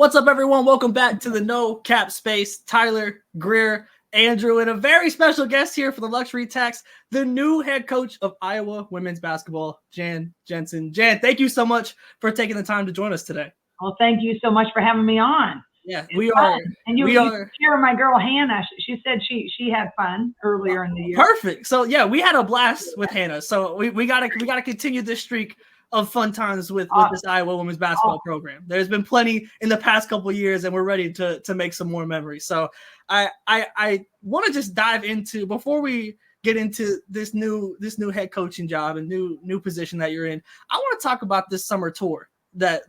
What's up, everyone? Welcome back to the No Cap Space. Tyler, Greer, Andrew, and a very special guest here for the Luxury Tax, the new head coach of Iowa women's basketball, Jensen. Jan, thank you so much for taking the time to join us today. Well, thank you so much for having me on. Yeah, we are. And you share my girl Hannah. She said she had fun earlier in the year. Perfect. So yeah, we had a blast with Hannah. So we gotta continue this streak of fun times with this Iowa women's basketball program. There's been plenty in the past couple of years, and we're ready to make some more memories. So I want to just dive into, before we get into this new head coaching job and new position that you're in, I want to talk about this summer tour that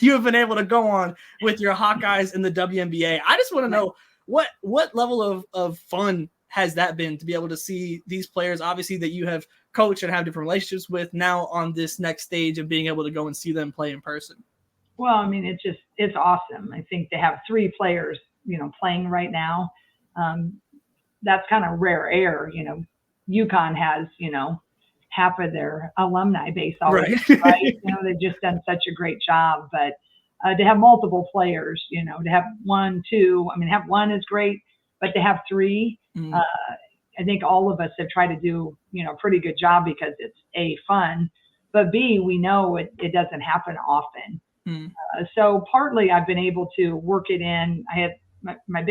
you have been able to go on with your Hawkeyes in the WNBA. I just want to know what level of fun has that been, to be able to see these players, obviously, that you have coached and have different relationships with, now on this next stage of being able to go and see them play in person? Well, I mean, it's awesome. I think they have 3 players, playing right now. That's kind of rare air. UConn has, half of their alumni base already, right? They've just done such a great job. But to have multiple players, to have 1, 2, have 1 is great, but to have 3, I think all of us have tried to do, a pretty good job, because it's A, fun, but B, we know it doesn't happen often. So partly I've been able to work it in. I had my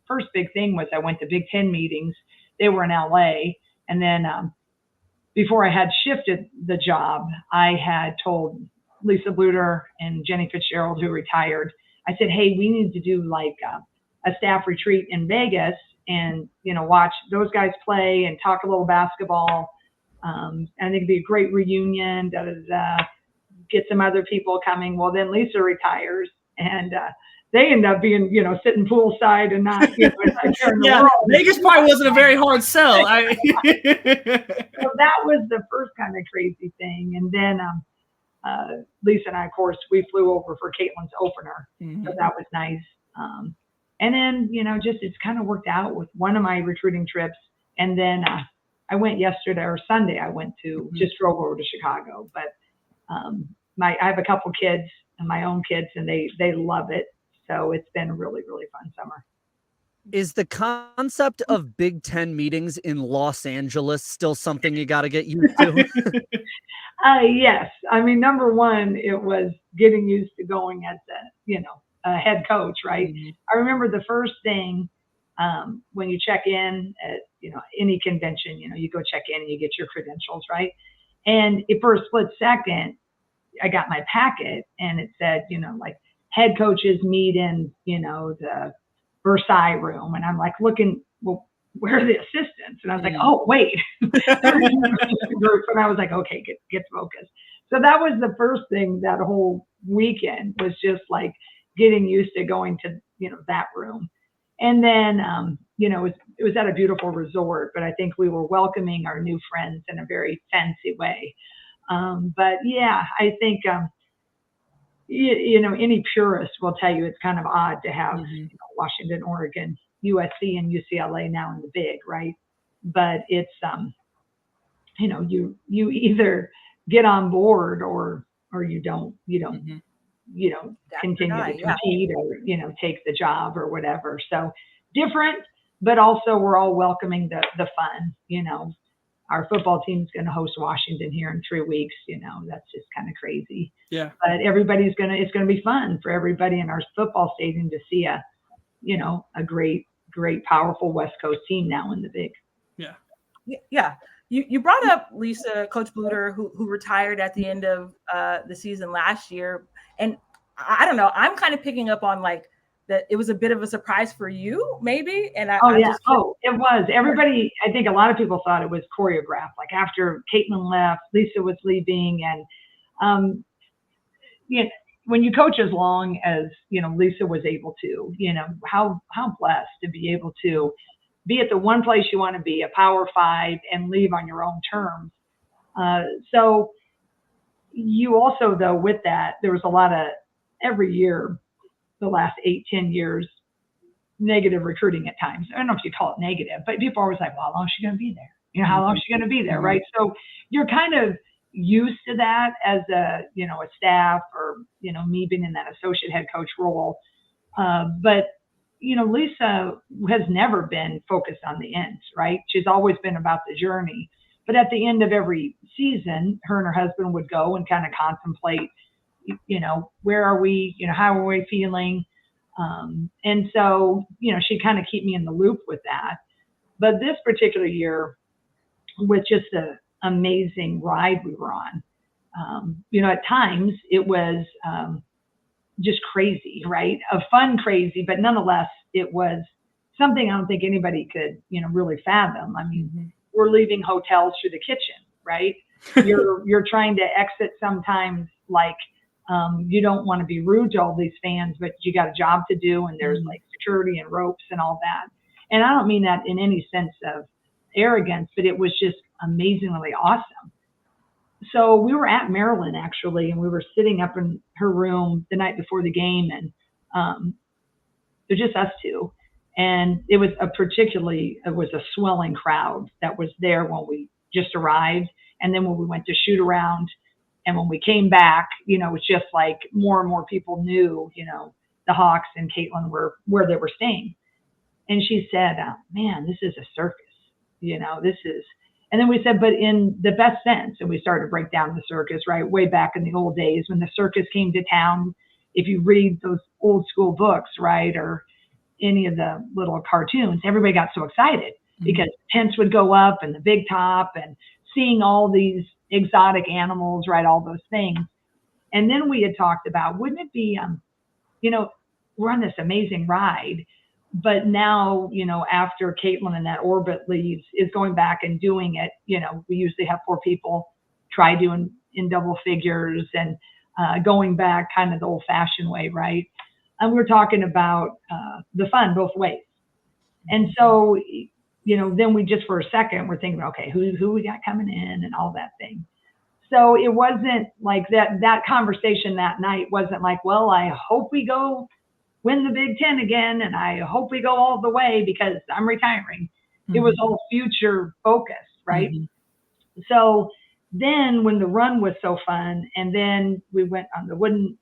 first big thing was I went to Big Ten meetings. They were in LA. And then before I had shifted the job, I had told Lisa Bluter and Jenny Fitzgerald, who retired, I said, hey, we need to do like a staff retreat in Vegas and, watch those guys play and talk a little basketball. And I think it'd be a great reunion, get some other people coming. Well, then Lisa retires, and they end up being, sitting poolside and not, in the world. Vegas probably wasn't a very hard sell. So that was the first kind of crazy thing. And then Lisa and I, of course, we flew over for Caitlin's opener. So that was nice. And then, it's kind of worked out with one of my recruiting trips. And then I went yesterday or Sunday, I went to, just drove over to Chicago. But I have a couple kids, and my own kids, and they love it. So it's been a really, really fun summer. Is the concept of Big Ten meetings in Los Angeles still something you got to get used to? Yes. Number one, it was getting used to going as a head coach, right? I remember the first thing when you check in at, any convention, you go check in and you get your credentials, right? And for a split second, I got my packet and it said, like, head coaches meet in, the Versailles room. And I'm like looking, well, where are the assistants? And I was like, oh, wait. And I was like, okay, get focused. So that was the first thing that whole weekend, was just like getting used to going to, that room. And then, it was at a beautiful resort, but I think we were welcoming our new friends in a very fancy way. But yeah, I think, any purist will tell you it's kind of odd to have Washington, Oregon, USC, and UCLA now in the Big, right? But it's, you either get on board or you don't continue to compete or, take the job or whatever. So different, but also we're all welcoming the fun. Our football team's going to host Washington here in 3 weeks. That's just kind of crazy. Yeah. But it's going to be fun for everybody in our football stadium to see a great, powerful West Coast team now in the Big. Yeah. Yeah. You brought up Lisa, Coach Bluter, who retired at the end of the season last year. And I don't know, I'm kind of picking up on like that it was a bit of a surprise for you, maybe. And it was. Everybody, I think a lot of people thought it was choreographed. Like after Caitlin left, Lisa was leaving, and when you coach as long as Lisa was able to, how blessed to be able to be at the one place you want to be, a Power 5, and leave on your own terms. So you also, though, with that, there was a lot of, every year, the last 8-10 years, negative recruiting at times. I don't know if you call it negative, but people are always like, well, how long is she going to be there? How long is she going to be there, right? So you're kind of, used to that as a, a staff or, me being in that associate head coach role. But, Lisa has never been focused on the ends, right? She's always been about the journey. But at the end of every season, her and her husband would go and kind of contemplate, where are we, how are we feeling? And so, she kind of keep me in the loop with that. But this particular year, with just the amazing ride we were on, at times it was just crazy, right? A fun crazy, but nonetheless, it was something I don't think anybody could, really fathom. I mean, we're leaving hotels through the kitchen, right? You're trying to exit sometimes, like, you don't want to be rude to all these fans, but you got a job to do, and there's like security and ropes and all that. And I don't mean that in any sense of arrogance, but it was just amazingly awesome. So we were at Maryland, actually, and we were sitting up in her room the night before the game, and it was just us two. And it was a swelling crowd that was there when we just arrived. And then when we went to shoot around, and when we came back, it was just like more and more people knew, the Hawks and Caitlin were where they were staying. And she said, man, this is a circus, this is. And then we said, but in the best sense. And we started to break down the circus, right? Way back in the old days when the circus came to town. If you read those old school books, right, or any of the little cartoons, everybody got so excited because tents would go up and the big top and seeing all these exotic animals, right, all those things. And then we had talked about, wouldn't it be, we're on this amazing ride, but now, after Caitlin and that orbit leaves, is going back and doing it. We usually have 4 people try doing in double figures and going back kind of the old fashioned way, right? And we're talking about the fun both ways. And so, then we just for a second, we're thinking, okay, who we got coming in and all that thing. So it wasn't like that conversation that night wasn't like, well, I hope we go win the Big Ten again, and I hope we go all the way because I'm retiring. It was all future focused, right? So then when the run was so fun, and then we went on the wooden,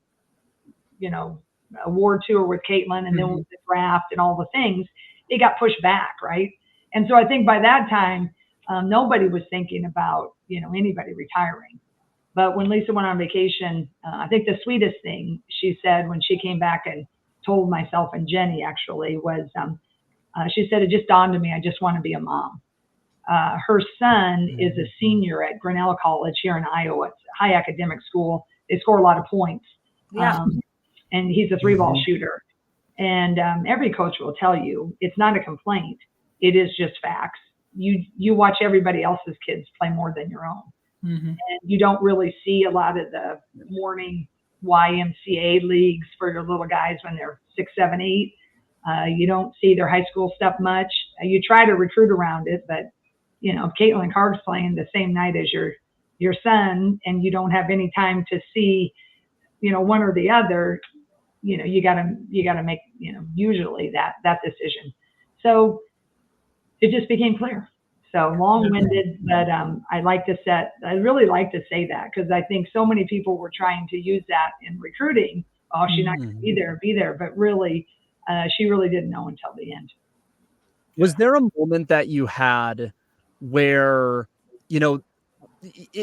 award tour with Caitlin, and then with the draft and all the things, it got pushed back, right? And so I think by that time, nobody was thinking about, anybody retiring. But when Lisa went on vacation, I think the sweetest thing she said when she came back and told myself and Jenny actually was, she said, it just dawned on me, I just want to be a mom. Her son is a senior at Grinnell College here in Iowa. It's a high academic school. They score a lot of points. Yeah. And he's a 3-ball shooter. And every coach will tell you, it's not a complaint. It is just facts. You watch everybody else's kids play more than your own. And you don't really see a lot of the morning YMCA leagues for your little guys when they're 6, 7, 8. You don't see their high school stuff much. You try to recruit around it, but if Caitlin Carr's playing the same night as your son, and you don't have any time to see, one or the other, you gotta make, usually that decision. So it just became clear. So long-winded, but I really like to say that because I think so many people were trying to use that in recruiting. Oh, she's not going to be there. But really, she really didn't know until the end. Was there a moment that you had where,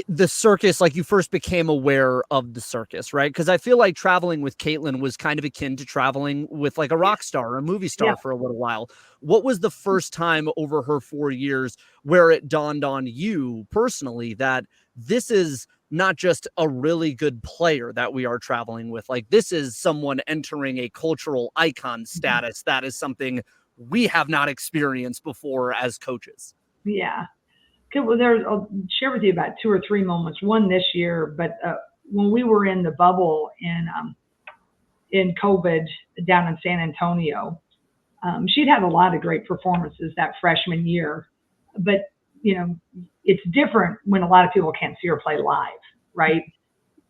the circus, like you first became aware of the circus, right? Because I feel like traveling with Caitlin was kind of akin to traveling with like a rock star or a movie star for a little while. What was the first time over her 4 years where it dawned on you personally that this is not just a really good player that we are traveling with, like this is someone entering a cultural icon status that is something we have not experienced before as coaches? Yeah. Well, I'll share with you about 2 or 3 moments. One this year, but when we were in the bubble in COVID down in San Antonio, she'd had a lot of great performances that freshman year. But, it's different when a lot of people can't see her play live, right?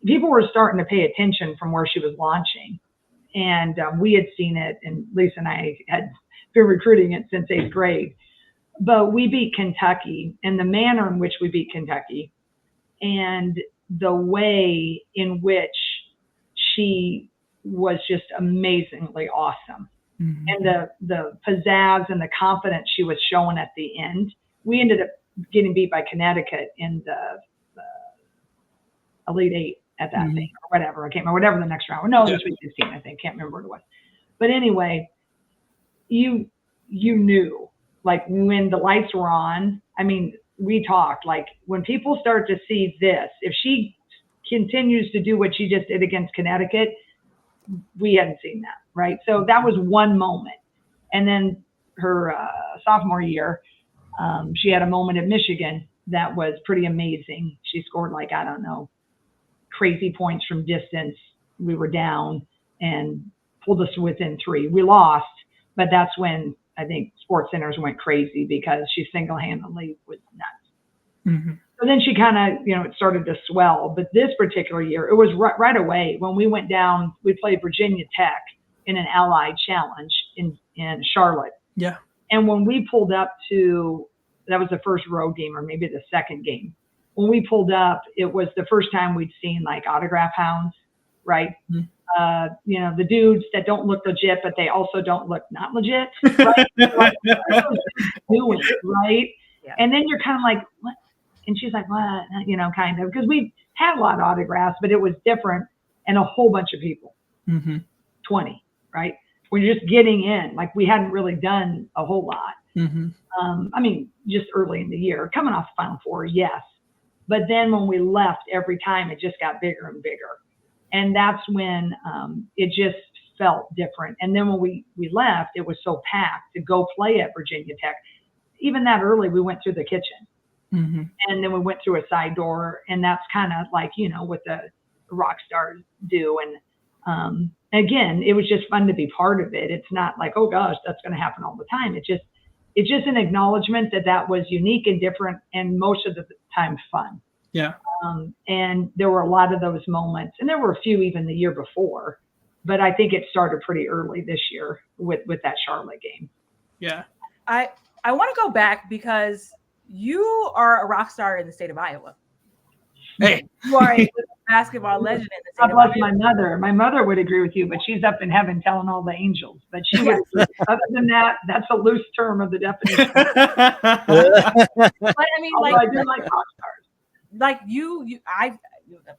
People were starting to pay attention from where she was launching. And we had seen it, and Lisa and I had been recruiting it since 8th grade. But we beat Kentucky, and the manner in which we beat Kentucky, and the way in which she was just amazingly awesome. Mm-hmm. And the pizzazz and the confidence she was showing at the end. We ended up getting beat by Connecticut in the Elite Eight at that thing, or whatever. I can't remember, whatever the next round. No, it was Sweet 16, I think. Can't remember what it was. But anyway, you knew, like, when the lights were on, I mean, we talked, like, when people start to see this, if she continues to do what she just did against Connecticut, we hadn't seen that, right? So that was one moment. And then her sophomore year, she had a moment at Michigan that was pretty amazing. She scored, like, I don't know, crazy points from distance. We were down and pulled us within 3. We lost, but that's when I think Sports Centers went crazy because she single-handedly was nuts. Mm-hmm. So then she kind of, it started to swell. But this particular year, it was right away when we went down. We played Virginia Tech in an Allied Challenge in Charlotte. Yeah. And when we pulled up to, that was the first road game or maybe the second game. When we pulled up, it was the first time we'd seen, like, autograph hounds, right? Mm-hmm. The dudes that don't look legit, but they also don't look not legit, right? Like, what are those dudes doing, right? Yeah. And then you're kind of like, what? And she's like, what? Kind of, because we had a lot of autographs, but it was different, and a whole bunch of people, 20, right? We're just getting in, like, we hadn't really done a whole lot. I mean, just early in the year, coming off the Final Four, yes. But then when we left, every time it just got bigger and bigger. And that's when it just felt different. And then when we left, it was so packed to go play at Virginia Tech. Even that early, we went through the kitchen. And then we went through a side door. And that's kind of like, what the rock stars do. And again, it was just fun to be part of it. It's not like, oh, gosh, that's going to happen all the time. It's just an acknowledgement that was unique and different and most of the time fun. Yeah. And there were a lot of those moments, and there were a few even the year before, but I think it started pretty early this year with that Charlotte game. Yeah. I want to go back because you are a rock star in the state of Iowa. Hey. You are a basketball legend in the state God of bless Iowa. my mother. My mother would agree with you, but she's up in heaven telling all the angels. But she would, other than that, that's a loose term of the definition. But I mean, Although I do like rock stars. Like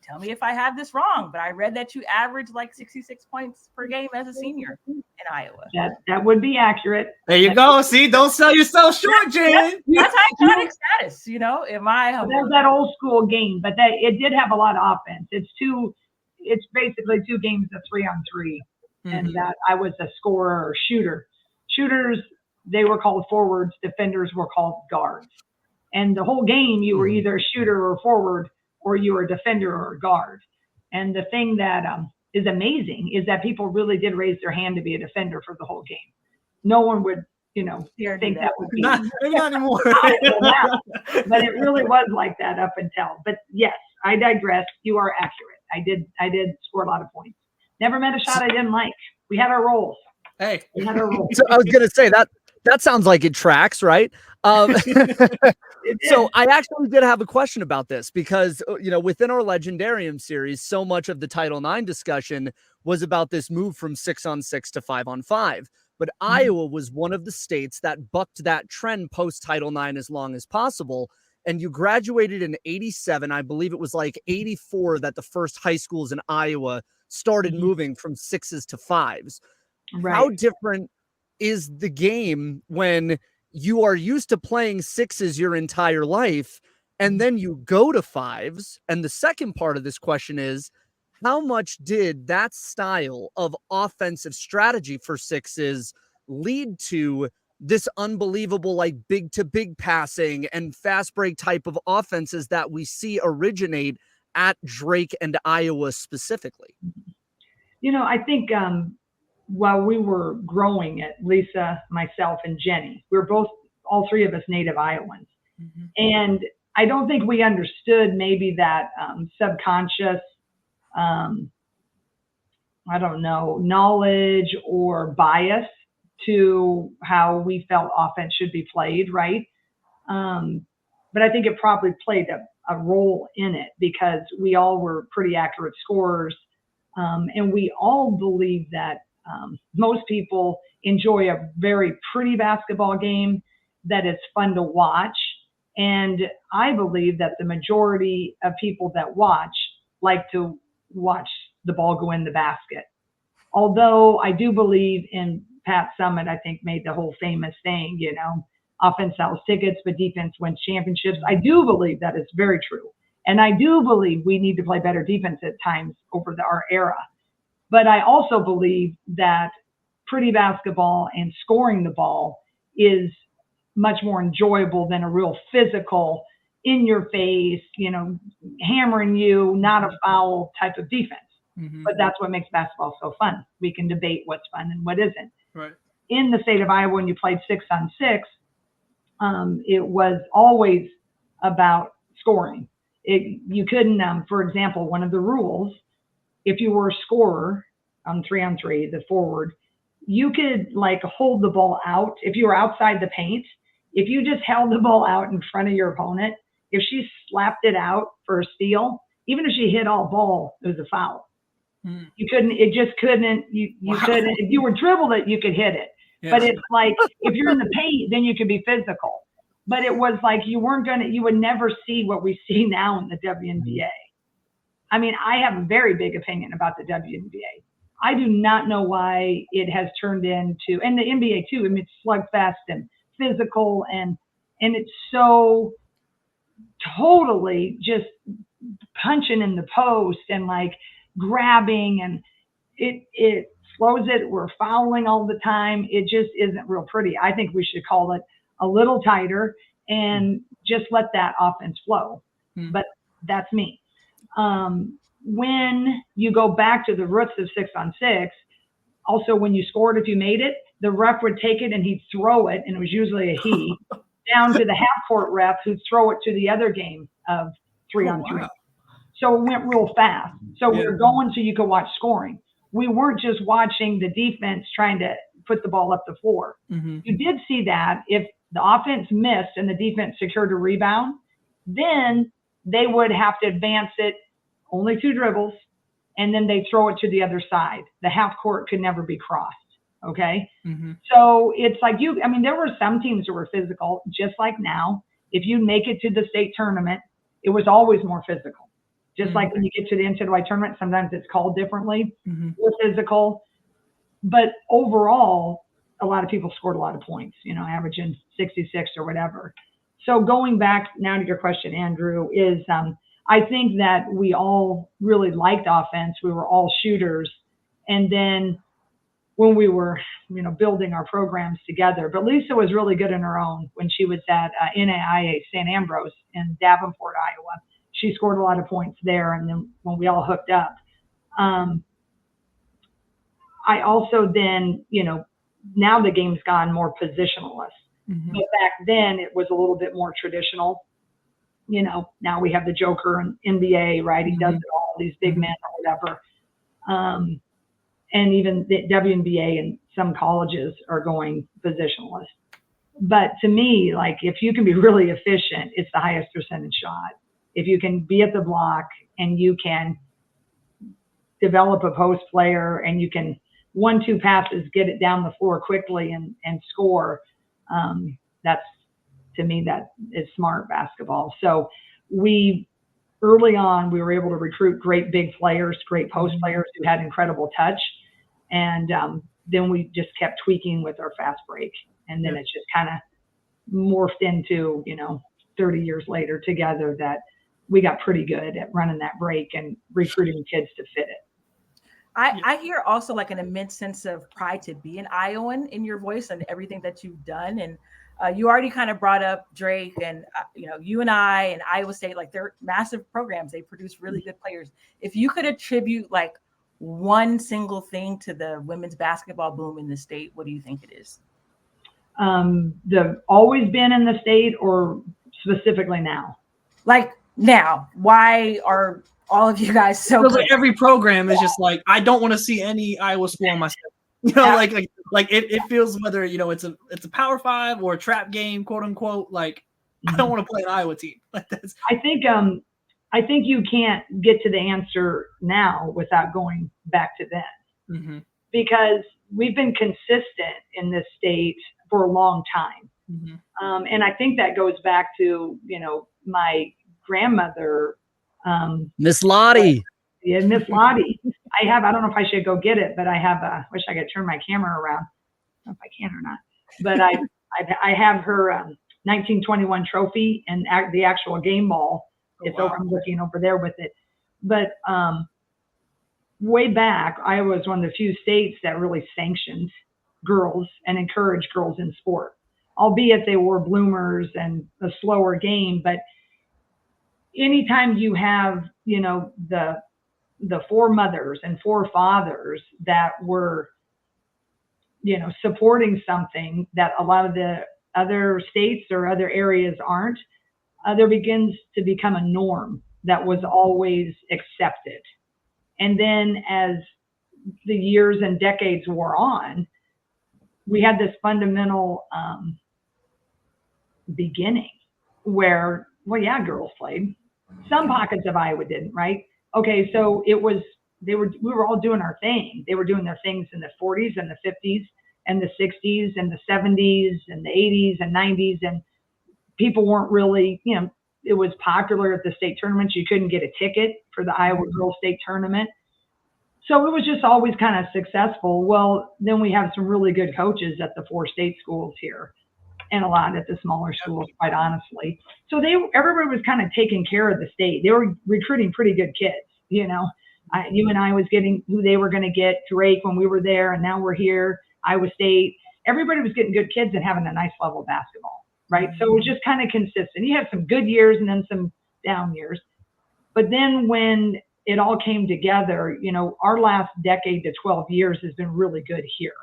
tell me if I have this wrong, but I read that you averaged like 66 points per game as a senior in Iowa. That would be accurate. There you go. See, don't sell yourself short, Jen. That's iconic status, Am I? There's that old school game, but it did have a lot of offense. It's basically 2 games of 3-on-3, and that I was a scorer or shooter. Shooters, they were called forwards. Defenders were called guards. And the whole game, you were either a shooter or forward, or you were a defender or a guard. And the thing that is amazing is that people really did raise their hand to be a defender for the whole game. No one would, think that would be. Maybe not anymore. But it really was like that up until. But yes, I digress. You are accurate. I did score a lot of points. Never met a shot I didn't like. We had our roles. Hey. We had our roles. So I was going to say that sounds like it tracks, right? So I actually did have a question about this because, within our Legendarium series, so much of the Title IX discussion was about this move from 6-on-6 to 5-on-5. But Iowa was one of the states that bucked that trend post Title IX as long as possible. And you graduated in 87. I believe it was like 84 that the first high schools in Iowa started moving from 6s to 5s. Right. How different is the game when you are used to playing 6s your entire life and then you go to 5s? And the second part of this question is, how much did that style of offensive strategy for 6s lead to this unbelievable, like, big to big passing and fast break type of offenses that we see originate at Drake and Iowa specifically? I think while we were growing it, Lisa, myself, and Jenny, we were all 3 of us native Iowans. And I don't think we understood maybe that subconscious, knowledge or bias to how we felt offense should be played, right? but I think it probably played a role in it because we all were pretty accurate scorers. And we all believe that most people enjoy a very pretty basketball game that is fun to watch. And I believe that the majority of people that watch like to watch the ball go in the basket. Although I do believe in Pat Summitt, I think made the whole famous thing, offense sells tickets, but defense wins championships. I do believe that is very true. And I do believe we need to play better defense at times over our era. But I also believe that pretty basketball and scoring the ball is much more enjoyable than a real physical, in your face, hammering you, not a foul type of defense. Mm-hmm. But that's what makes basketball so fun. We can debate what's fun and what isn't. Right. In the state of Iowa, when you played 6-on-6, it was always about scoring. You couldn't, for example, one of the rules, if you were a scorer on 3-on-3, the forward, you could hold the ball out. If you were outside the paint, if you just held the ball out in front of your opponent, if she slapped it out for a steal, even if she hit all ball, it was a foul. Mm. You couldn't, it just couldn't, you couldn't, if you were dribbled it, you could hit it. Yes. But it's if you're in the paint, then you could be physical. But it was you would never see what we see now in the WNBA. I mean, I have a very big opinion about the WNBA. I do not know why it has turned into, and the NBA too, it's slugfest and physical and it's so totally just punching in the post and grabbing, and it slows it. We're fouling all the time. It just isn't real pretty. I think we should call it a little tighter and just let that offense flow. But that's me. When you go back to the roots of 6-on-6, also when you scored, if you made it, the ref would take it and he'd throw it, and it was usually a he, down to the half-court ref who'd throw it to the other game of 3-on-3. Oh, wow. So it went real fast. So we were going so you could watch scoring. We weren't just watching the defense trying to put the ball up the floor. Mm-hmm. You did see that if the offense missed and the defense secured a rebound, then they would have to advance it only 2 dribbles, and then they throw it to the other side. The half court could never be crossed. Okay. Mm-hmm. So it's there were some teams that were physical, just like now. If you make it to the state tournament, it was always more physical. Just mm-hmm. like when you get to the NCAA tournament, sometimes it's called differently. Mm-hmm. More physical. But overall, a lot of people scored a lot of points, averaging 66 or whatever. So going back now to your question, Andrew, is I think that we all really liked offense. We were all shooters. And then when we were, building our programs together, but Lisa was really good in her own when she was at NAIA St. Ambrose in Davenport, Iowa. She scored a lot of points there. And then when we all hooked up, I also then, now the game's gone more positionalist. Mm-hmm. But back then it was a little bit more traditional. Now we have the Joker in NBA, right? He does it all, these big men or whatever. And even the WNBA and some colleges are going positionalist. But to me, if you can be really efficient, it's the highest percentage shot. If you can be at the block and you can develop a post player and you can 1-2 passes, get it down the floor quickly and score, that's, to me, that is smart basketball. So early on, we were able to recruit great big players, great post players who had incredible touch. And then we just kept tweaking with our fast break. And then it's just kind of morphed into, 30 years later together that we got pretty good at running that break and recruiting kids to fit it. I hear also an immense sense of pride to be an Iowan in your voice and everything that you've done. And you already kind of brought up Drake and, UNI and Iowa State, they're massive programs. They produce really good players. If you could attribute one single thing to the women's basketball boom in the state, what do you think it is? The always been in the state or specifically now? Now, why are all of you guys so good? Every program is just I don't want to see any Iowa school on my state. It feels whether it's a Power 5 or a trap game, quote unquote, I don't want to play an Iowa team. Like that's. I think you can't get to the answer now without going back to then, because we've been consistent in this state for a long time. And I think that goes back to, my grandmother, Miss Lottie. Yeah, Miss Lottie. I don't know if I should go get it, but I wish I could turn my camera around. I don't know if I can or not, but I have her 1921 trophy and the actual game ball. It's over. I'm looking over there with it. But way back, Iowa was one of the few states that really sanctioned girls and encouraged girls in sport, albeit they were bloomers and a slower game. But anytime you have, the four mothers and four fathers that were, supporting something that a lot of the other states or other areas aren't, there begins to become a norm that was always accepted. And then as the years and decades wore on, we had this fundamental beginning where, well, yeah, girls played. Some pockets of Iowa didn't, right? Okay, so we were all doing our thing. They were doing their things in the 40s and the 50s and the 60s and the 70s and the 80s and 90s, and people weren't really, it was popular at the state tournaments. You couldn't get a ticket for the Iowa Girls State Tournament. So it was just always kind of successful. Well, then we have some really good coaches at the 4 state schools here and a lot at the smaller schools, quite honestly. So everybody was kind of taking care of the state. They were recruiting pretty good kids, you and I was getting who they were going to get, Drake when we were there, and now we're here, Iowa State. Everybody was getting good kids and having a nice level of basketball, right? So it was just kind of consistent. You had some good years and then some down years. But then when it all came together, our last decade to 12 years has been really good here.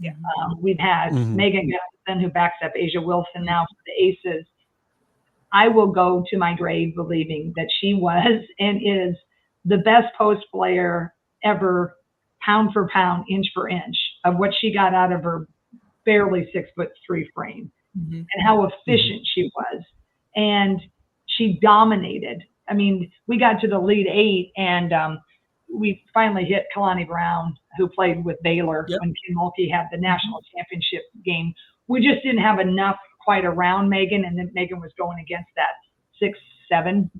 Yeah. We've had Megan Jensen, who backs up Asia Wilson now for the Aces. I will go to my grave believing that she was and is the best post player ever, pound for pound, inch for inch, of what she got out of her barely 6'3" frame, and how efficient she was. And she dominated. I mean, we got to the Elite Eight, and we finally hit Kalani Brown, who played with Baylor when Kim Mulkey had the national championship game. We just didn't have enough quite around Megan, and then Megan was going against that 6'7".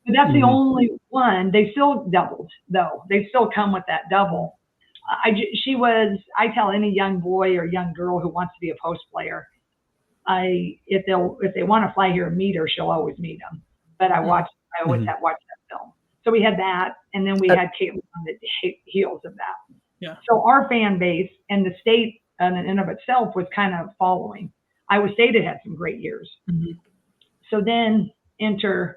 But that's the only one. They still doubled, though. They still come with that double. I tell any young boy or young girl who wants to be a post player, if they want to fly here and meet her, she'll always meet them. But I always have watched that film. So we had that, and then we had Caitlin on the heels of that. Yeah. So our fan base and the state in and of itself was kind of following. Iowa State had some great years. So then enter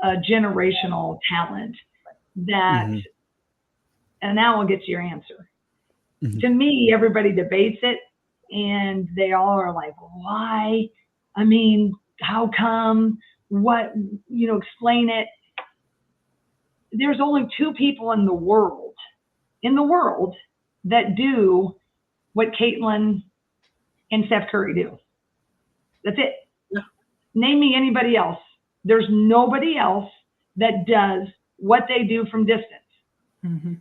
a generational talent that, and now we'll get to your answer. To me, everybody debates it, and they all are like, why? I mean, how come? What, explain it. There's only 2 people in the world that do what Caitlin and Steph Curry do. That's it. Yeah. Name me anybody else. There's nobody else that does what they do from distance.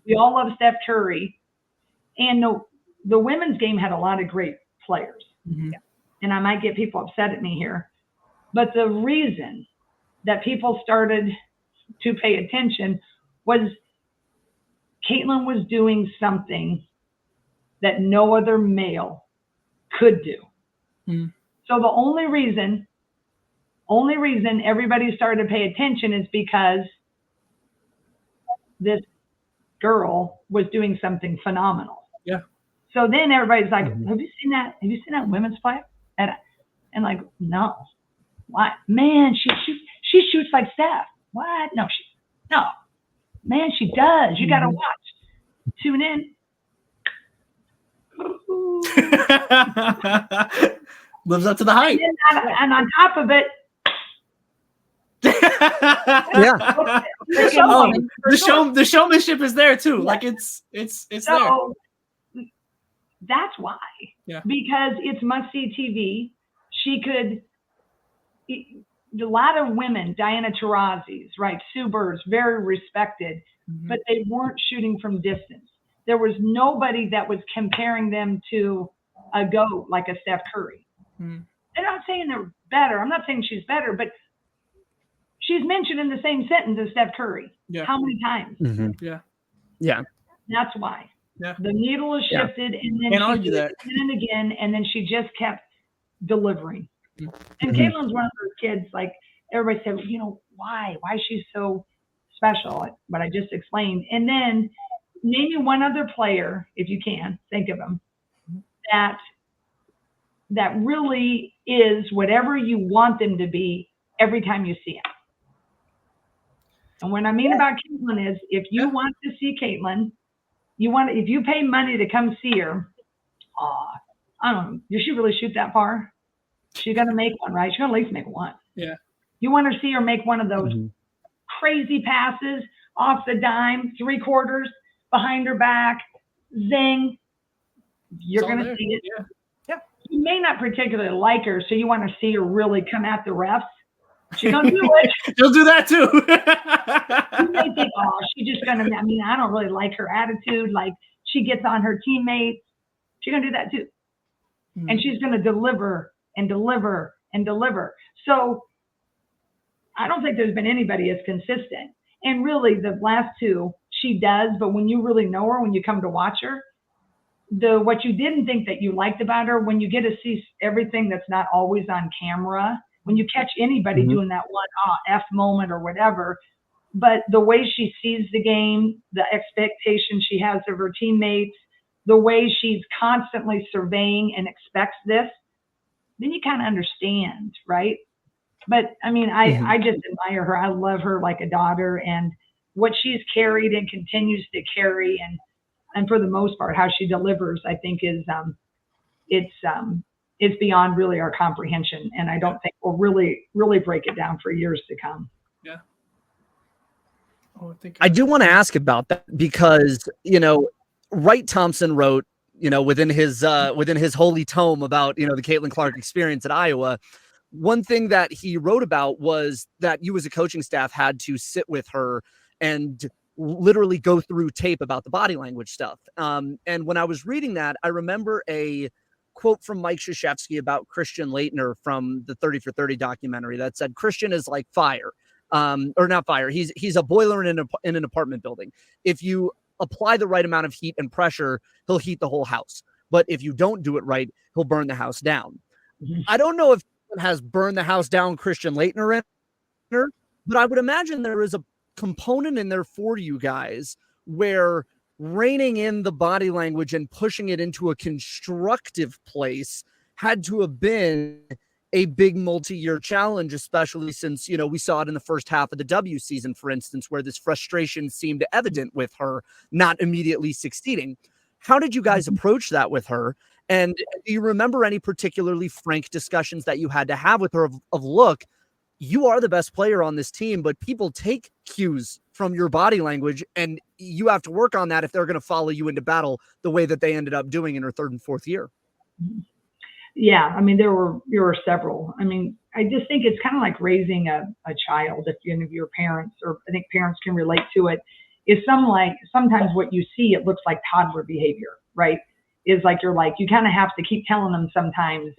We all love Steph Curry, and the women's game had a lot of great players. And I might get people upset at me here, but the reason that people started to pay attention was Caitlin was doing something that no other male could do. So the only reason everybody started to pay attention is because this girl was doing something phenomenal. Yeah. So then everybody's like, have you seen that? Have you seen that women's play? And like, no. What? Man, she shoots like Steph. What? No. Man, she does. You got to watch. Tune in. Lives up to the hype. And on top of it, the showmanship is there too. Like it's there. That's why. Yeah. Because it's must-see TV. she could, a lot of women, Diana Taurasi's, right? Sue Bird's, very respected, but they weren't shooting from distance. There was nobody that was comparing them to a GOAT like a Steph Curry. Mm-hmm. I'm not saying they're better. I'm not saying she's better, but she's mentioned in the same sentence as Steph Curry. Yeah. How many times? Mm-hmm. Yeah. Yeah. That's why. Yeah. The needle is shifted, and then Can't she argue did that. it again and again, and then she just kept delivering. Mm-hmm. And Caitlin's one of those kids, like everybody said, you know, why? Why is she so special? But I just explained. And then name me one other player, if you can, think of them, that really is whatever you want them to be every time you see them. And what I mean about Caitlin is, if you want to see Caitlin, if you pay money to come see her, I don't know, does she really shoot that far? She's gonna make one, right? She's gonna at least make one. Yeah. You want to see her make one of those crazy passes off the dime, 3/4 behind her back, zing. You're gonna see it. Yeah. You may not particularly like her, so you want to see her really come at the refs. She's gonna do it. She'll do that too. You may think, she's just gonna. I mean, I don't really like her attitude. Like, she gets on her teammates. She's gonna do that too, and she's gonna deliver and deliver and deliver. So I don't think there's been anybody as consistent. And really, the last two, she does. But when you really know her, when you come to watch her, what you didn't think that you liked about her, when you get to see everything that's not always on camera, when you catch anybody doing that one F moment or whatever, but the way she sees the game, the expectation she has of her teammates, the way she's constantly surveying and expects this, then you kind of understand, right? But I mean, I just admire her. I love her like a daughter, and what she's carried and continues to carry, and for the most part, how she delivers, I think is it's beyond really our comprehension. And I don't think we'll really break it down for years to come. Yeah. Oh, I do want to ask about that because, you know, Wright Thompson wrote, you know, within his holy tome about, you know, the Caitlin Clark experience at Iowa. One thing that he wrote about was that you as a coaching staff had to sit with her and literally go through tape about the body language stuff. And when I was reading that, I remember a quote from Mike Krzyzewski about Christian Laettner from the 30 for 30 documentary that said, Christian is like fire, or not fire. He's a boiler in an apartment building. If you apply the right amount of heat and pressure, he'll heat the whole house. But if you don't do it right, he'll burn the house down. I don't know if it has burned the house down Christian Laettner in her, but I would imagine there is a component in there for you guys where reining in the body language and pushing it into a constructive place had to have been a big multi-year challenge, especially since, you know, we saw it in the first half of the W season, for instance, where this frustration seemed evident with her not immediately succeeding. How did you guys approach that with her? And do you remember any particularly frank discussions that you had to have with her of look, you are the best player on this team, but people take cues from your body language, and you have to work on that if they're going to follow you into battle the way that they ended up doing in her third and fourth year? Yeah, I mean, there were several. I mean, I just think it's kind of like raising a child. If any of your parents, or I think parents can relate to it, is sometimes what you see, it looks like toddler behavior, right? Is like you kind of have to keep telling them sometimes,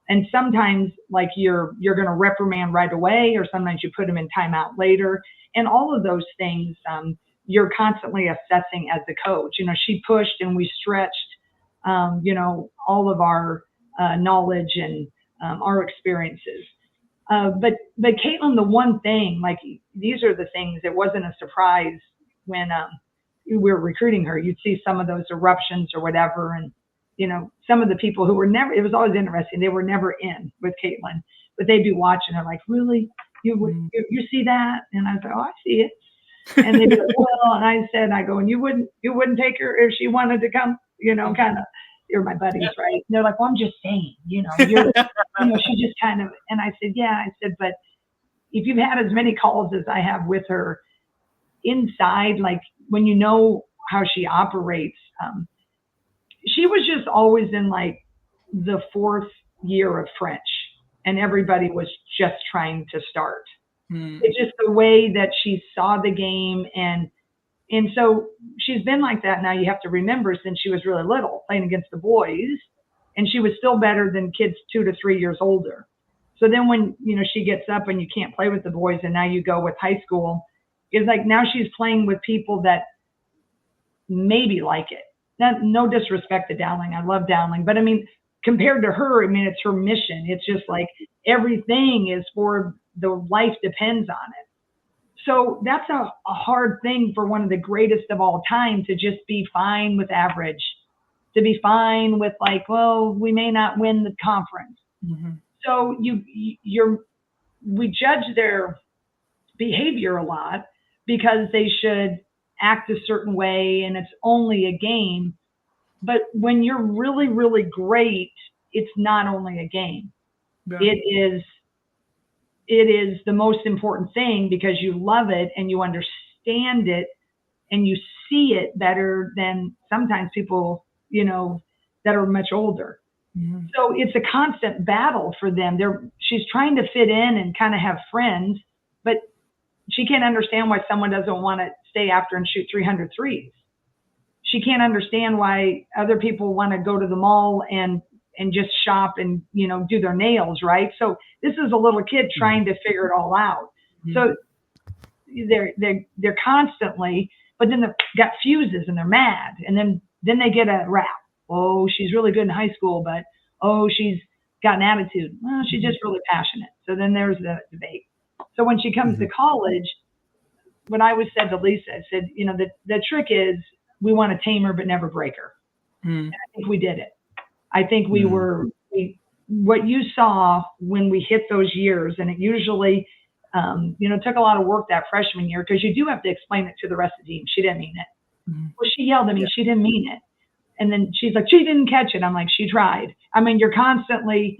and sometimes like you're going to reprimand right away, or sometimes you put them in timeout later, and all of those things you're constantly assessing as the coach. You know, she pushed and we stretched, you know, all of our knowledge and our experiences. But Caitlin, the one thing, like, these are the things, it wasn't a surprise when we were recruiting her. You'd see some of those eruptions or whatever, and you know, some of the people who were never, it was always interesting, they were never in with Caitlin, but they'd be watching her like, really? You see that? And I was like, oh, I see it. And they'd be like, well, and I go, and you wouldn't take her if she wanted to come, you know, kind of, you're my buddies, right? And they're like, well, I'm just saying, you know, she just kind of, and I said, yeah, but if you've had as many calls as I have with her inside, like when you know how she operates, she was just always in like the fourth year of French, and everybody was just trying to start. Hmm. It's just the way that she saw the game. And so she's been like that now. You have to remember, since she was really little, playing against the boys, and she was still better than kids 2 to 3 years older. So then when, she gets up and you can't play with the boys, and now you go with high school, it's like now she's playing with people that maybe like it. No disrespect to Dowling. I love Dowling. But I mean, compared to her, it's her mission. It's just like everything is for the life depends on it. So that's a hard thing for one of the greatest of all time, to just be fine with average, to be fine with like, well, we may not win the conference. Mm-hmm. So we judge their behavior a lot because they should act a certain way and it's only a game. But when you're really, really great, it's not only a game. Yeah. It is the most important thing, because you love it and you understand it and you see it better than sometimes people, that are much older. Mm-hmm. So it's a constant battle for them. She's trying to fit in and kind of have friends, but she can't understand why someone doesn't want to stay after and shoot 300 threes. She can't understand why other people want to go to the mall and just shop and, do their nails, right? So this is a little kid trying to figure it all out. Mm-hmm. So they're constantly, but then they've got fuses and they're mad. And then they get a rap. Oh, she's really good in high school, but, oh, she's got an attitude. Well, she's just really passionate. So then there's the debate. So when she comes to college, what I always said to Lisa, I said, the trick is we want to tame her but never break her. And I think we did it. I think what you saw when we hit those years, and it usually, took a lot of work that freshman year, because you do have to explain it to the rest of the team. She didn't mean it. Mm-hmm. Well, she yelled at me. Yeah. She didn't mean it. And then she's like, she didn't catch it. I'm like, she tried. I mean, you're constantly,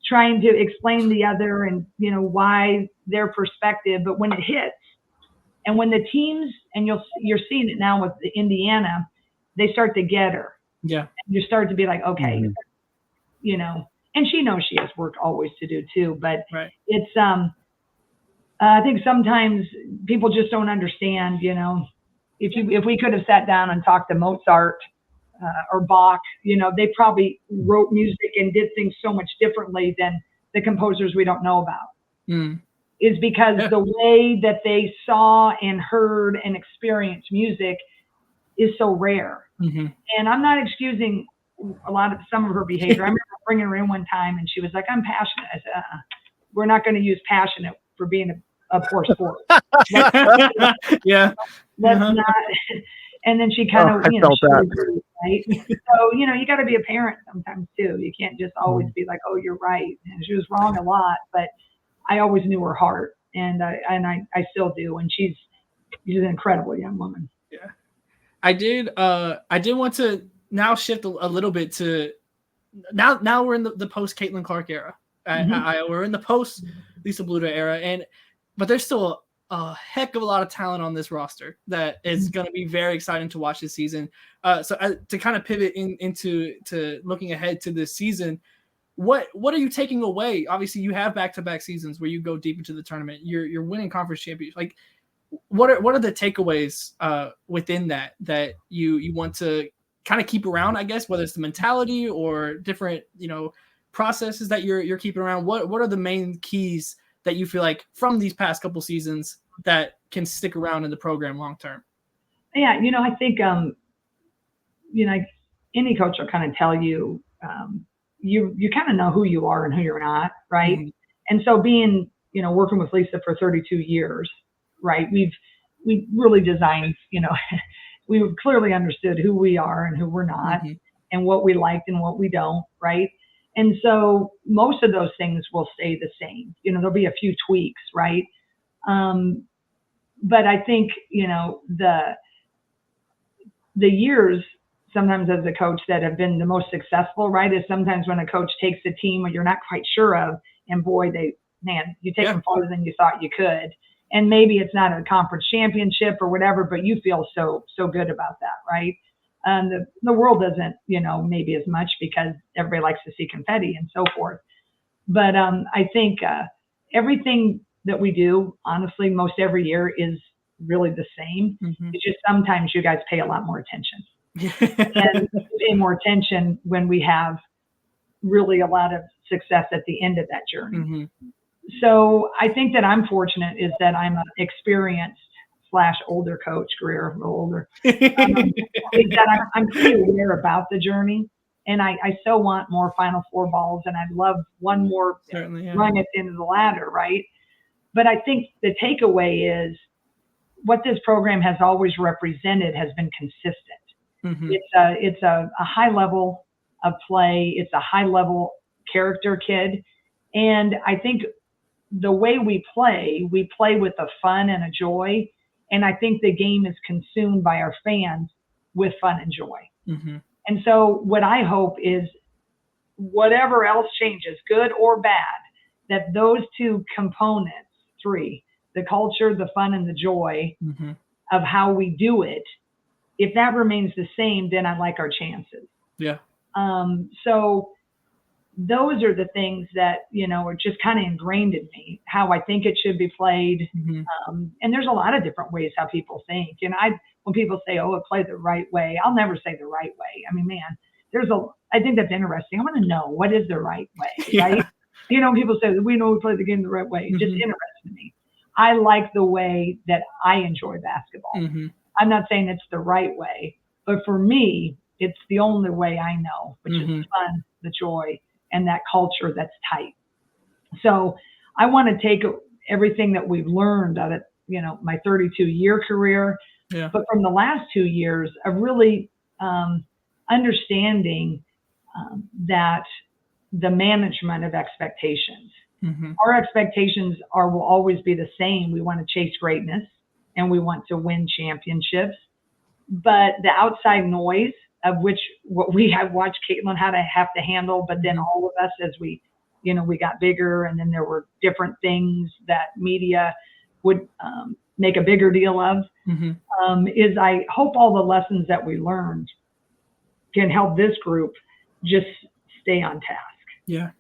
trying to explain the other and, why their perspective. But when it hits, and when the teams, and you're seeing it now with Indiana, they start to get her. Yeah. And you start to be like, okay, and she knows she has work always to do too. But right. It's, I think sometimes people just don't understand, if we could have sat down and talked to Mozart, or Bach, they probably wrote music and did things so much differently than the composers we don't know about. Is because the way that they saw and heard and experienced music is so rare. Mm-hmm. And I'm not excusing some of her behavior. I remember bringing her in one time and she was like, I'm passionate. I said, we're not going to use passionate for being a poor sport. Yeah. That's not. And then she kind of, right? So, you got to be a parent sometimes too. You can't just always be like, oh, you're right. And she was wrong a lot, but I always knew her heart, and I still do. And she's an incredible young woman. Yeah. I did want to now shift a little bit to now we're in the post Caitlin Clark era. We're in the post Lisa Bluder era, but there's still a heck of a lot of talent on this roster that is going to be very exciting to watch this season. So to kind of pivot into looking ahead to this season, what are you taking away? Obviously, you have back-to-back seasons where you go deep into the tournament. You're winning conference championships. Like, what are the takeaways within that you want to kind of keep around? I guess whether it's the mentality or different processes that you're keeping around. What are the main keys that you feel like from these past couple seasons that can stick around in the program long term? Yeah, I think any coach will kind of tell you. You kind of know who you are and who you're not, right? Mm-hmm. And so being, working with Lisa for 32 years, right? We really designed, we clearly understood who we are and who we're not, mm-hmm. and what we liked and what we don't, right? And so most of those things will stay the same. There'll be a few tweaks, right? But I think, the years sometimes as a coach that have been the most successful, right, is sometimes when a coach takes a team that you're not quite sure of, and boy, you take them farther than you thought you could. And maybe it's not a conference championship or whatever, but you feel so good about that, right? The world doesn't, maybe as much because everybody likes to see confetti and so forth. But I think everything that we do, honestly, most every year is really the same. It's just sometimes you guys pay a lot more attention and pay more attention when we have really a lot of success at the end of that journey. So I think that I'm fortunate is that I'm an experienced / older coach, Greer, a little older. Is that I'm pretty aware about the journey, and I so want more Final Four balls, and I'd love one more run at the end of the ladder, right? But I think the takeaway is what this program has always represented has been consistent. It's a high level of play. It's a high level character kid, and I think the way we play with a fun and a joy. And I think the game is consumed by our fans with fun and joy. And so what I hope is whatever else changes, good or bad, that those two components, three, the culture, the fun, and the joy of how we do it, if that remains the same, then I like our chances. Yeah. So those are the things that, are just kind of ingrained in me, how I think it should be played. And there's a lot of different ways how people think. And when people say, oh, it played the right way, I'll never say the right way. I mean, man, I think that's interesting. I want to know what is the right way, right? People say we know we play the game the right way. It just interests me. I like the way that I enjoy basketball. I'm not saying it's the right way, but for me, it's the only way I know, which is the fun, the joy, and that culture that's tight. So I want to take everything that we've learned out of, my 32-year career, but from the last 2 years of really understanding that the management of expectations. Our expectations will always be the same. We want to chase greatness and we want to win championships, but the outside noise of what we have watched Caitlin have to handle, but then all of us as we got bigger, and then there were different things that media would make a bigger deal of, is I hope all the lessons that we learned can help this group just stay on task. Yeah.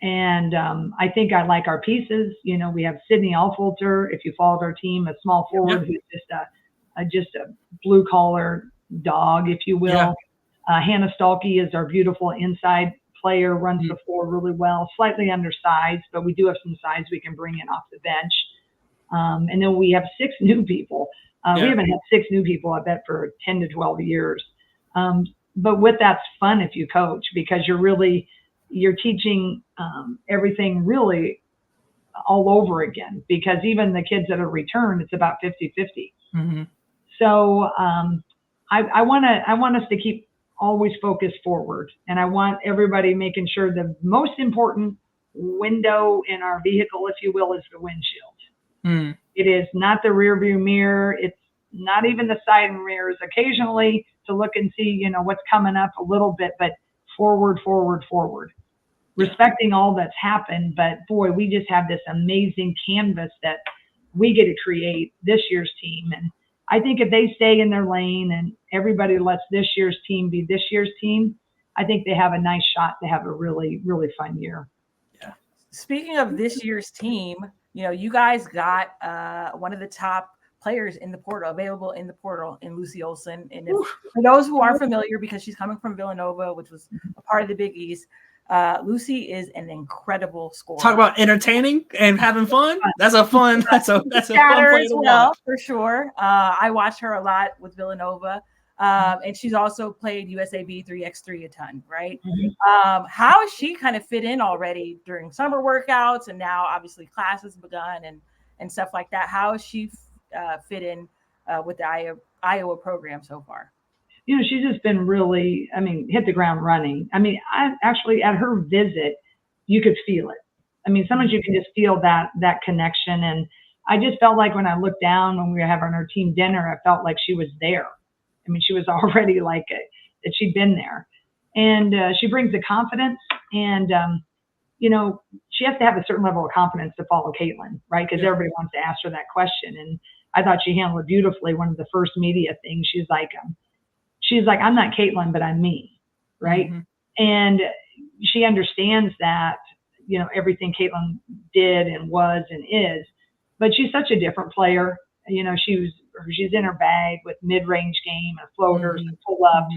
And I think I like our pieces. We have Sydney Alfolter, if you followed our team, a small forward who's just a blue collar dog, if you will. Hannah Stalkey is our beautiful inside player, runs the floor really well, slightly undersized, but we do have some size we can bring in off the bench. And then we have 6 new people. We haven't had 6 new people, I bet, for 10 to 12 years. But with that's fun if you coach, because you're teaching everything really all over again, because even the kids that are returned, it's about 50-50. So I want us to keep always focused forward. And I want everybody making sure the most important window in our vehicle, if you will, is the windshield. It is not the rear view mirror. It's not even the side mirrors. Occasionally to look and see, what's coming up a little bit, but forward, respecting all that's happened. But boy, we just have this amazing canvas that we get to create this year's team. And I think if they stay in their lane and everybody lets this year's team be this year's team, I think they have a nice shot to have a really, really fun year. Yeah. Speaking of this year's team, you guys got one of the top players available in the portal in Lucy Olson. And for those who aren't familiar, because she's coming from Villanova, which was a part of the Big East, Lucy is an incredible scorer. Talk about entertaining and having fun. That's a fun play as well, for sure. I watched her a lot with Villanova. And she's also played USAB 3x3 a ton, right? How has she kind of fit in already during summer workouts, and now obviously class has begun and stuff like that? How has she fit in with the Iowa program so far? She's just been really, hit the ground running. I actually, at her visit, you could feel it. Sometimes you can just feel that connection. And I just felt like when I looked down, when we were having our team dinner, I felt like she was there. She was already like it, that she'd been there. And she brings the confidence. And, she has to have a certain level of confidence to follow Caitlin, right? Because everybody wants to ask her that question. And I thought she handled it beautifully. One of the first media things, she's like, I'm not Caitlin, but I'm me, right? And she understands that, everything Caitlin did and was and is, but she's such a different player. She's in her bag with mid-range game and floaters and pull-ups,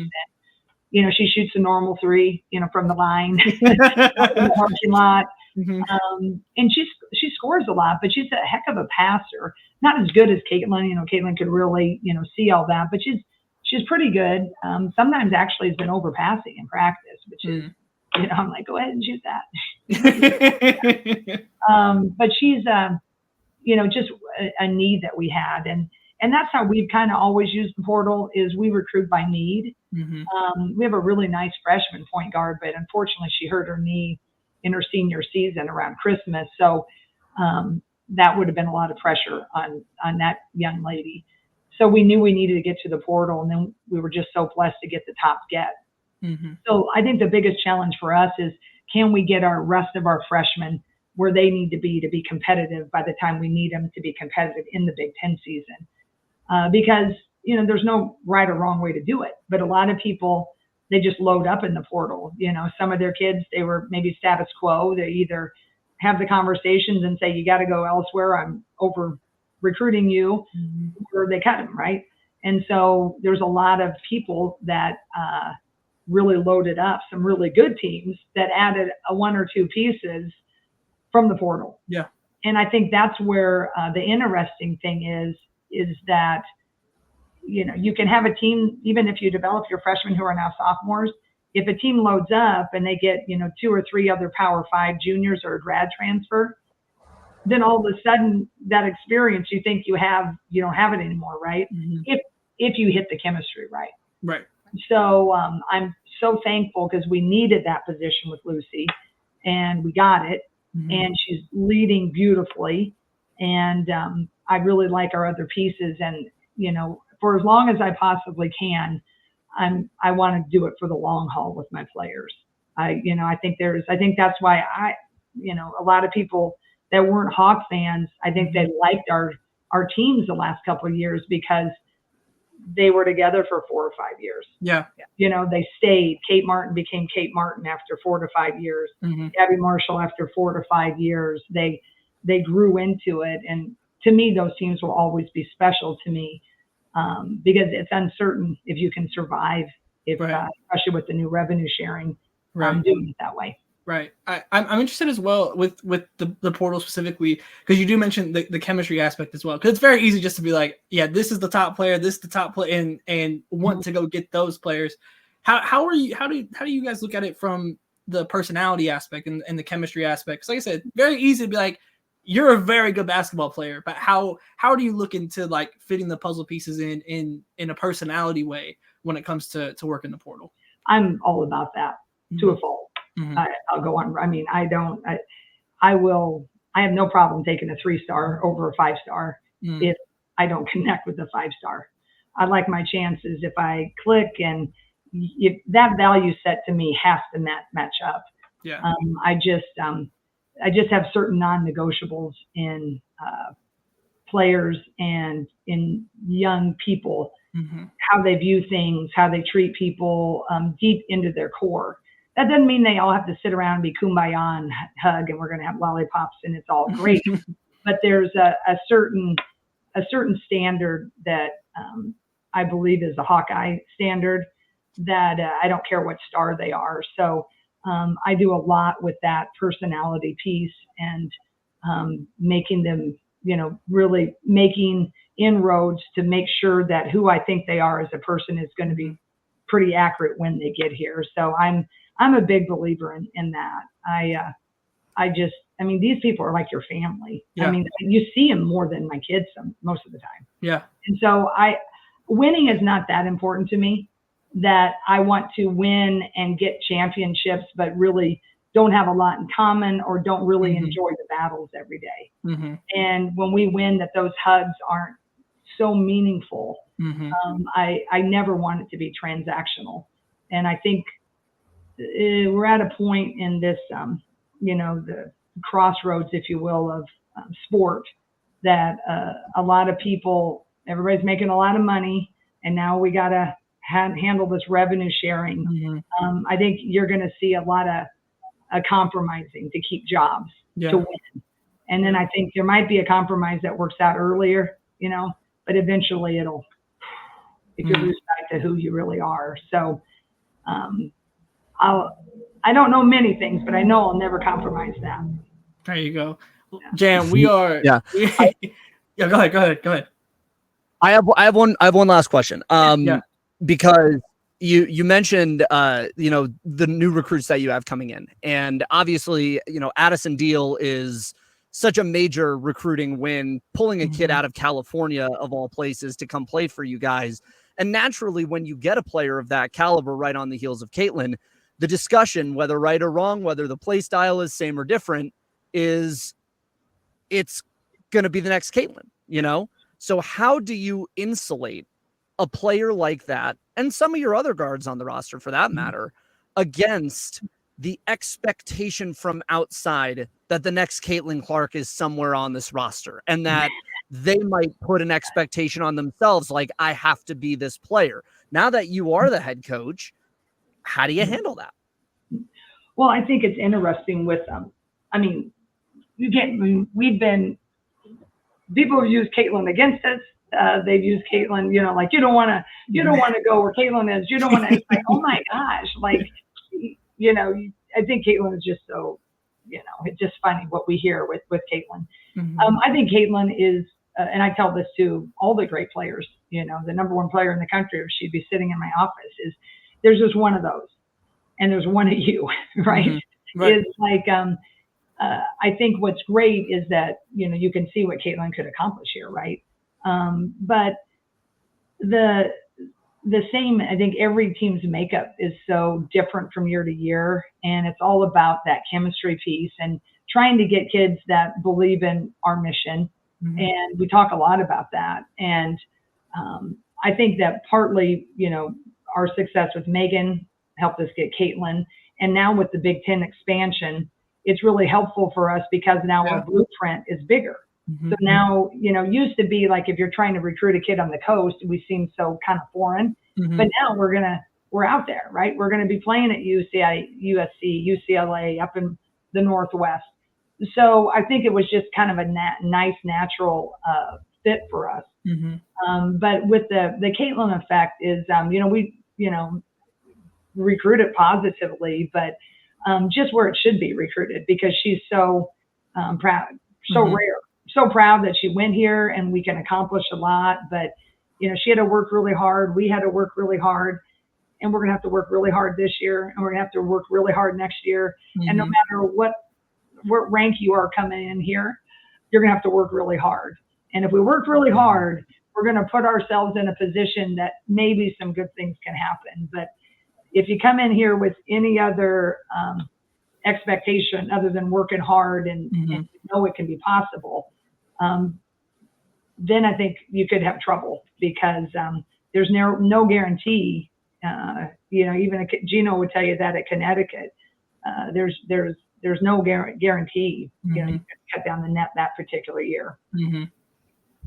and she shoots a normal three, from the line in the parking lot. And she scores a lot, but she's a heck of a passer. Not as good as Caitlin. Caitlin could really, see all that, but she's pretty good. Sometimes actually has been overpassing in practice, which is, I'm like, go ahead and shoot that. But she's, just a need that we had. And that's how we've kind of always used the portal, is we recruit by need. We have a really nice freshman point guard, but unfortunately she hurt her knee in her senior season around Christmas. So that would have been a lot of pressure on that young lady. So we knew we needed to get to the portal, and then we were just so blessed to get the top get. So I think the biggest challenge for us is, can we get our rest of our freshmen where they need to be competitive by the time we need them to be competitive in the Big Ten season? Because, there's no right or wrong way to do it, but a lot of people, they just load up in the portal. Some of their kids, they were maybe status quo. They either have the conversations and say, you got to go elsewhere, I'm over recruiting you, or they cut them, right? And so there's a lot of people that really loaded up some really good teams that added a one or two pieces from the portal. Yeah. And I think that's where the interesting thing is that, you can have a team, even if you develop your freshmen who are now sophomores, if a team loads up and they get, 2 or 3 other Power 5 juniors or a grad transfer, then all of a sudden that experience you think you have, you don't have it anymore, right? If you hit the chemistry right. Right. So I'm so thankful, because we needed that position with Lucy, and we got it. And she's leading beautifully. And I really like our other pieces. And, for as long as I possibly can, I want to do it for the long haul with my players. I think that's why a lot of people that weren't Hawk fans, I think they liked our teams the last couple of years, because they were together for 4 or 5 years. Yeah. They stayed. Kate Martin became Kate Martin after 4 to 5 years. Abby Marshall after 4 to 5 years. They grew into it. And to me, those teams will always be special to me, because it's uncertain if you can survive, especially with the new revenue sharing, doing it that way. Right. I'm interested as well with the portal specifically, because you do mention the chemistry aspect as well. Because it's very easy just to be like, yeah, this is the top player, this is the top player, and want to go get those players. How do you guys look at it from the personality aspect and the chemistry aspect? Because like I said, very easy to be like, you're a very good basketball player, but how do you look into like fitting the puzzle pieces in a personality way when it comes to work in the portal? I'm all about that to a fault. I'll go on. I mean, I have no problem taking a 3-star over a 5-star if I don't connect with the 5-star. I like my chances if I click, and if that value set to me has to match up. Yeah. I just have certain non-negotiables in players and in young people, how they view things, how they treat people, deep into their core. That doesn't mean they all have to sit around and be kumbaya and hug, and we're going to have lollipops and it's all great. But there's a certain standard that I believe is a Hawkeye standard, that I don't care what star they are. So I do a lot with that personality piece, and making them, really making inroads to make sure that who I think they are as a person is going to be pretty accurate when they get here. So I'm a big believer in that. I mean, these people are like your family. Yeah. I mean, you see them more than my kids most of the time. Yeah. And so winning is not that important to me, that I want to win and get championships, but really don't have a lot in common, or don't really enjoy the battles every day. And when we win, that those hugs aren't so meaningful. I never want it to be transactional. And I think we're at a point in this, the crossroads, if you will, of sport, that a lot of people, everybody's making a lot of money, and now we got to handle this revenue sharing. I think you're going to see a lot of compromising to keep jobs Yeah. to win. And then I think there might be a compromise that works out earlier, you know, but eventually if you lose sight to who you really are. So I don't know many things, but I know I'll never compromise that. There you go. Jan, we are. Yeah. Go ahead. I have one last question. Because you mentioned the new recruits that you have coming in, and obviously Addison Deal is such a major recruiting win, pulling a kid out of California of all places to come play for you guys. And naturally, when you get a player of that caliber right on the heels of Caitlin, the discussion, whether right or wrong, whether the play style is same or different, is it's going to be the next Caitlin, So how do you insulate a player like that, and some of your other guards on the roster for that matter, against the expectation from outside that the next Caitlin Clark is somewhere on this roster, and that they might put an expectation on themselves, like, I have to be this player. Now that you are the head coach, how do you handle that? Well, I think it's interesting with them. I mean, people have used Caitlin against us. They've used Caitlin, like, you don't want to go where Caitlin is. You don't want to, it's like, oh my gosh, like, I think Caitlin is just so, it's just funny what we hear with Caitlin. I think Caitlin is, and I tell this to all the great players, the number one player in the country, if she'd be sitting in my office, is there's just one of those, and there's one of you, right? Right. It's like, I think what's great is that, you can see what Caitlin could accomplish here, right? But the same, I think every team's makeup is so different from year to year, and it's all about that chemistry piece and trying to get kids that believe in our mission. And we talk a lot about that. And I think that partly, our success with Megan helped us get Caitlin. And now with the Big Ten expansion, it's really helpful for us because now our blueprint is bigger. So now, used to be like, if you're trying to recruit a kid on the coast, we seem so kind of foreign, but now we're out there, right? We're going to be playing at USC, UCLA, up in the Northwest. So I think it was just kind of a nice, natural fit for us. But with the Caitlin effect is, we recruit it positively, but just where it should be recruited, because she's so proud, so rare. So proud that she went here and we can accomplish a lot, but she had to work really hard. We had to work really hard, and we're going to have to work really hard this year, and we're going to have to work really hard next year. And no matter what rank you are coming in here, you're going to have to work really hard. And if we work really hard, we're going to put ourselves in a position that maybe some good things can happen. But if you come in here with any other expectation other than working hard and know it can be possible, then I think you could have trouble, because there's no guarantee. Even Gino would tell you that at Connecticut, there's no guarantee. You can cut down the net that particular year.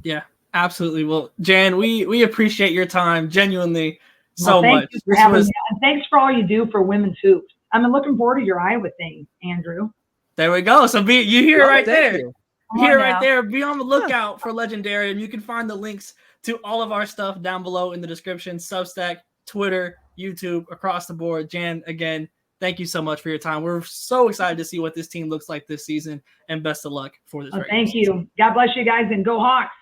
Yeah, absolutely. Well, Jan, we appreciate your time genuinely so much. Thank you for having me. And thanks for all you do for women's hoops. I'm looking forward to your Iowa thing, Andrew. There we go. So you hear right there. You. Here, right there. Be on the lookout for Legendarium. You can find the links to all of our stuff down below in the description. Substack, Twitter, YouTube, across the board. Jan, again, thank you so much for your time. We're so excited to see what this team looks like this season, and best of luck for this. Thank you. God bless you guys, and go Hawks.